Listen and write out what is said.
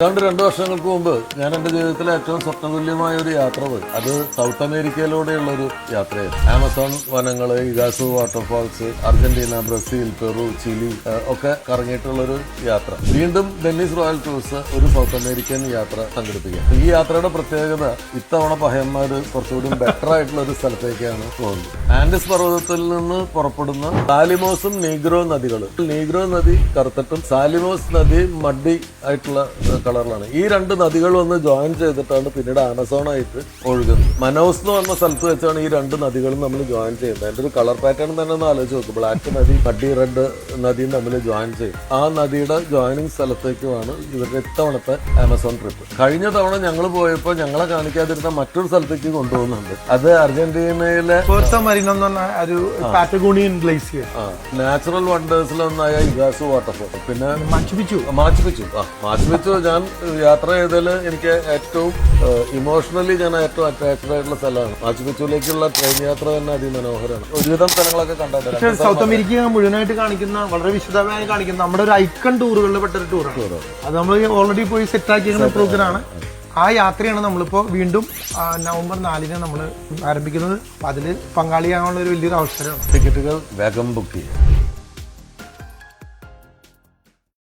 രണ്ടു വർഷങ്ങൾക്ക് മുമ്പ് ഞാൻ എന്റെ ജീവിതത്തിലെ ഏറ്റവും സ്വപ്നതുല്യമായ ഒരു യാത്ര പോയി. അത് സൗത്ത് അമേരിക്കയിലൂടെയുള്ള ഒരു യാത്രയായിരുന്നു. ആമസോൺ വനങ്ങള്, Iguazu waterfalls, Argentina, Brazil, Peru, Chile ഒക്കെ കറങ്ങിയിട്ടുള്ള ഒരു യാത്ര. വീണ്ടും വെന്നീസ് റോയൽ ടൂർസ് ഒരു സൗത്ത് അമേരിക്കൻ യാത്ര സംഘടിപ്പിക്കുക. ഈ യാത്രയുടെ പ്രത്യേകത ഇത്തവണ പഹയന്മാര് കുറച്ചുകൂടി ബെറ്റർ ആയിട്ടുള്ള ഒരു സ്ഥലത്തേക്കാണ് പോകുന്നത്. ആൻഡസ് പർവ്വതത്തിൽ നിന്ന് പുറപ്പെടുന്ന സാലിമോസും നീഗ്രോ നദികളും. നീഗ്രോ നദി കറുത്തിട്ടും സാലിമോസ് നദി മഡ്ഡി ആയിട്ടുള്ള കളറിലാണ്. ഈ രണ്ട് നദികൾ വന്ന് ജോയിൻ ചെയ്തിട്ടാണ് പിന്നീട് ആമസോൺ ആയിട്ട് ഒഴുകുന്നത്. മനോസ് എന്ന് പറഞ്ഞ സ്ഥലത്ത് വെച്ചാണ് ഈ രണ്ട് നദികളും നമ്മൾ ജോയിൻ ചെയ്യുന്നത്. അതിന്റെ ഒരു കളർ പാറ്റേൺ തന്നെ ഒന്ന് ആലോചിച്ച് നോക്കും. ബ്ലാക്ക് നദി മഡ്ഡി റെഡ് നദിയും തമ്മിൽ ജോയിൻ ചെയ്യും. ആ നദിയുടെ ജോയിനിങ് സ്ഥലത്തേക്കുമാണ് ഇവരുടെ ഇത്തവണത്തെ ആമസോൺ ട്രിപ്പ്. കഴിഞ്ഞ തവണ ഞങ്ങൾ പോയപ്പോൾ ഞങ്ങളെ കാണിക്കാതിരുന്ന മറ്റൊരു സ്ഥലത്തേക്ക് കൊണ്ടുപോകുന്നുണ്ട്. അത് അർജന്റീനയിലെ പാറ്റഗോണിയൻ ഗ്ലേസിയർ, നാച്ചുറൽ വണ്ടേഴ്സിലൊന്നായ ഇഗാസു വാട്ടർഫോൾ, പിന്നെ മാച്ചുപിച്ചു. ഞാൻ യാത്ര ചെയ്തതിൽ എനിക്ക് ഏറ്റവും ഇമോഷണലി ഞാൻ ഏറ്റവും അറ്റാച്ച്ഡ് ആയിട്ടുള്ള സ്ഥലമാണ്. മാച്ചുപിച്ചുവിലേക്കുള്ള ട്രെയിൻ യാത്ര തന്നെ അതിമനോഹരമാണ്. ഒരുവിധം സ്ഥലങ്ങളൊക്കെ കണ്ടിട്ടുണ്ട്. സൗത്ത് അമേരിക്ക മുഴുവനായിട്ട് കാണിക്കുന്ന, വളരെ വിശദമായി കാണിക്കുന്ന നമ്മുടെ ഒരു ഐക്കൺ ടൂറുകളിൽ പെട്ടൊരു ടൂറാണ്. അത് നമ്മൾ ഓൾറെഡി പോയി സെറ്റാക്കിയ പ്രോഗ്രാമാണ്. ആ യാത്രയാണ് നമ്മളിപ്പോൾ വീണ്ടും നവംബർ 4 നമ്മൾ ആരംഭിക്കുന്നത്. അതിൽ പങ്കാളിയാകാനുള്ള ഒരു വലിയൊരു അവസരമാണ്. ടിക്കറ്റുകൾ വേഗം ബുക്ക് ചെയ്യുക.